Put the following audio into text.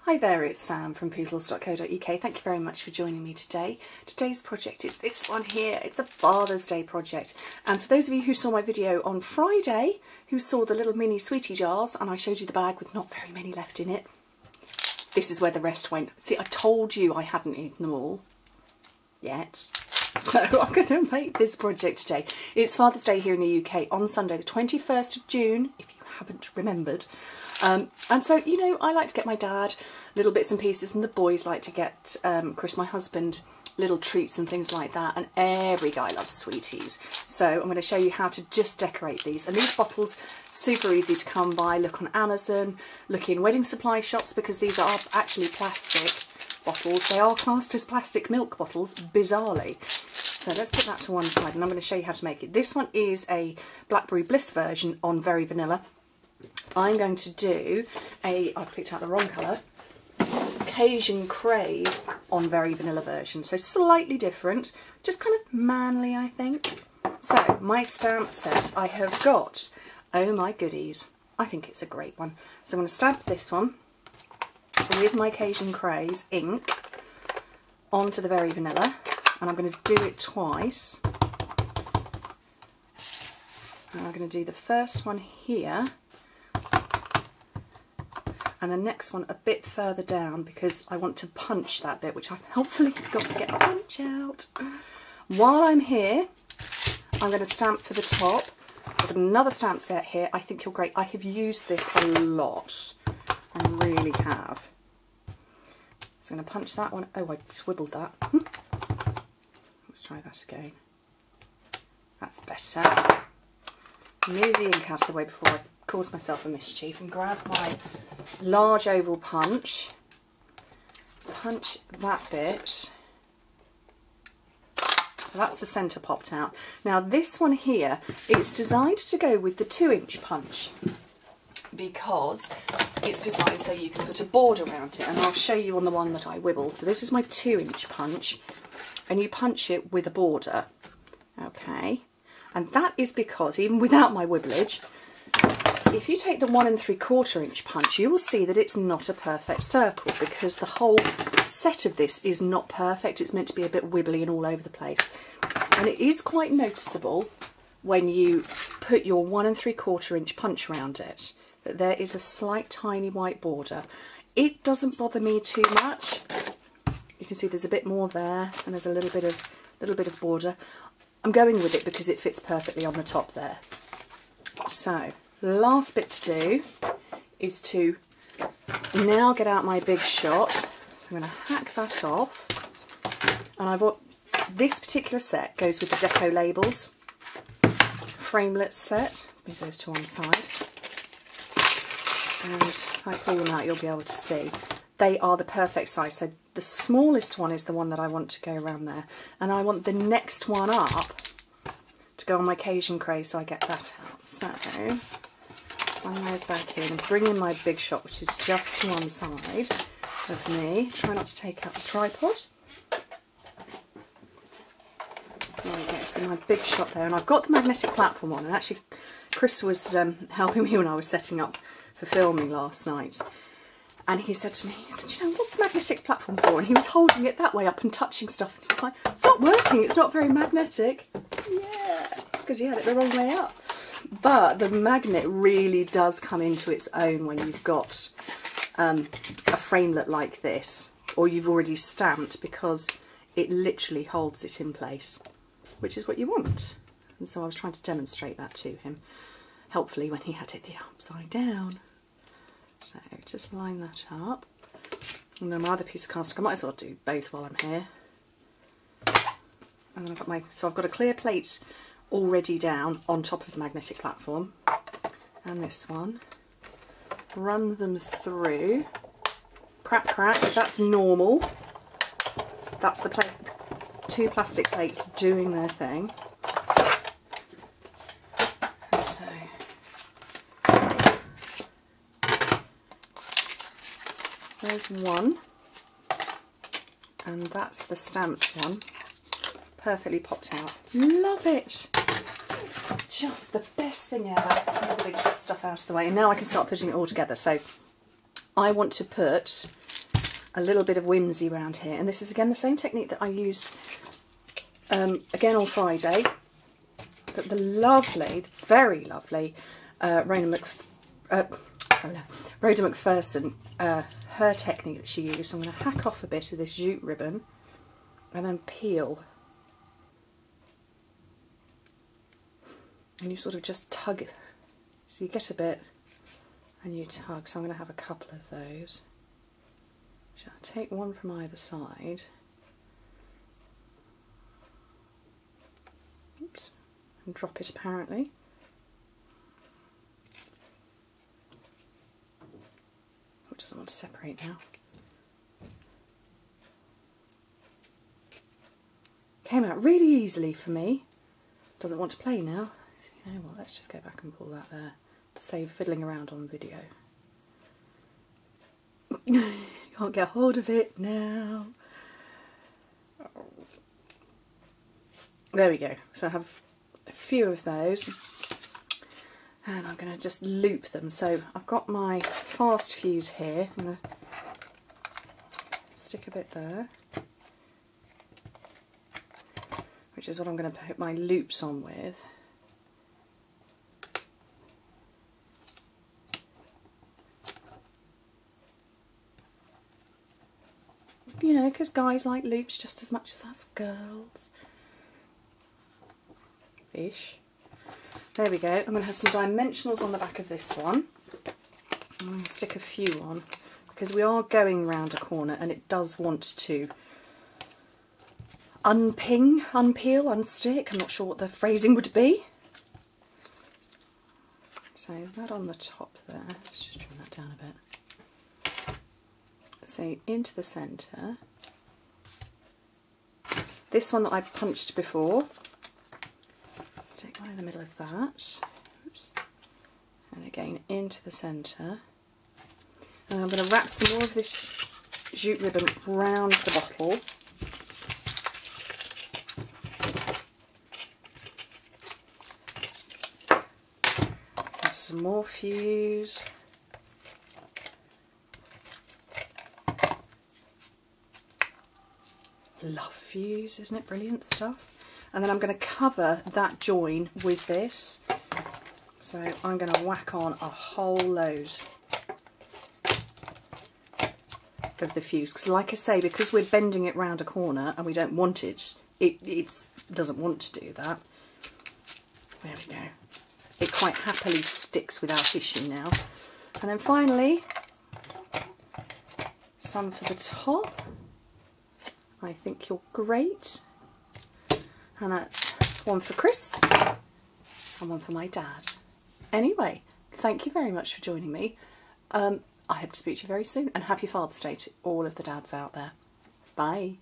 Hi there, it's Sam from Pootles.co.uk. Thank you very much for joining me today. Today's project is this one here. It's a Father's Day project. And for those of you who saw my video on Friday, who saw the little mini sweetie jars, and I showed you the bag with not very many left in it, this is where the rest went. See, I told you I hadn't eaten them all yet. So I'm going to make this project today. It's Father's Day here in the UK on Sunday, the 21st of June, if you haven't remembered. And so, you know, I like to get my dad little bits and pieces, and the boys like to get Chris, my husband, little treats and things like that, and every guy loves sweeties. So I'm going to show you how to just decorate these. And these bottles, super easy to come by. Look on Amazon, look in wedding supply shops, because these are actually plastic bottles. They are classed as plastic milk bottles, bizarrely. So let's put that to one side, and I'm going to show you how to make it. This one is a Blackberry Bliss version on Very Vanilla. I'm going to do I picked out the wrong colour, Cajun Craze on Very Vanilla version. So slightly different, just kind of manly, I think. So my stamp set, I have got, oh my goodies, I think it's a great one. So I'm going to stamp this one with my Cajun Craze ink onto the Very Vanilla, and I'm going to do it twice. And I'm going to do the first one here, and the next one a bit further down, because I want to punch that bit, which I've hopefully got to get a punch out. While I'm here, I'm going to stamp for the top. I've got another stamp set here. I think you're great. I have used this a lot. I really have. So I'm going to punch that one. Oh, I swibbled that. Let's try that again. That's better. Move the ink out of the way before I cause myself a mischief, and grab my large oval punch. Punch that bit. So that's the centre popped out. Now this one here, it's designed to go with the 2-inch punch, because it's designed so you can put a board around it, and I'll show you on the one that I wibbled. So this is my 2-inch punch, and you punch it with a border. Okay, and that is because, even without my wibblage, if you take the 1 3/4 inch punch, you will see that it's not a perfect circle, because the whole set of this is not perfect. It's meant to be a bit wibbly and all over the place. And it is quite noticeable when you put your 1 3/4 inch punch around it, that there is a slight tiny white border. It doesn't bother me too much. You can see there's a bit more there, and there's a little bit of border. I'm going with it because it fits perfectly on the top there. So last bit to do is to now get out my big shot. So I'm going to hack that off, and I've got this particular set goes with the Deco labels framelit set. Let's move those to one side, and if I pull them out, you'll be able to see they are the perfect size. So the smallest one is the one that I want to go around there, and I want the next one up to go on my Cajun Craze, so I get that out. So slide those back in and bring in my big shot, which is just to one side of me. Try not to take out the tripod. There we go, so my big shot there, and I've got the magnetic platform on, and actually Chris was helping me when I was setting up for filming last night, and he said to me, he said, you know, what's the magnetic platform for? And he was holding it that way up and touching stuff, and he was like, it's not working, it's not very magnetic. Yeah, it's because you had it the wrong way up. But the magnet really does come into its own when you've got a framelit like this, or you've already stamped, because it literally holds it in place, which is what you want. And so I was trying to demonstrate that to him, helpfully, when he had it the upside down. So just line that up. And then my other piece of cast, I might as well do both while I'm here. And then I've got so I've got a clear plate already down on top of the magnetic platform, and this one. Run them through. Crack, crack, that's normal. That's the plate, 2 plastic plates doing their thing. So there's one, and that's the stamped one. Perfectly popped out. Love it! Just the best thing ever. Some of the big stuff out of the way, and now I can start putting it all together. So I want to put a little bit of whimsy around here, and this is again the same technique that I used again on Friday, that the lovely, very lovely Rhoda McPherson, her technique that she used. So I'm going to hack off a bit of this jute ribbon and then peel, and you sort of just tug it, so you get a bit and you tug. So I'm going to have a couple of those. I'll take one from either side. Oops, and drop it apparently. Oh, it doesn't want to separate now. Came out really easily for me. Doesn't want to play now. You know what, let's just go back and pull that there to save fiddling around on video. Can't get hold of it now. Oh. There we go. So I have a few of those, and I'm going to just loop them. So I've got my fast fuse here. I'm going to stick a bit there, which is what I'm going to put my loops on with. You know, because guys like loops just as much as us girls. Ish. There we go. I'm going to have some dimensionals on the back of this one. I'm going to stick a few on because we are going round a corner and it does want to unpeel, unstick. I'm not sure what the phrasing would be. So that on the top there. Let's just trim that down a bit. So into the centre. This one that I punched before, stick one in the middle of that. Oops. And again into the centre. And I'm going to wrap some more of this jute ribbon round the bottle. So some more fuse. Love fuse, isn't it brilliant stuff? And then I'm going to cover that join with this. So I'm going to whack on a whole load of the fuse, because like I say, because we're bending it round a corner and we don't want it, it doesn't want to do that. There we go. It quite happily sticks without issue now. And then finally, some for the top. I think you're great. And that's one for Chris and one for my dad. Anyway, thank you very much for joining me. I hope to speak to you very soon, and happy Father's Day to all of the dads out there. Bye.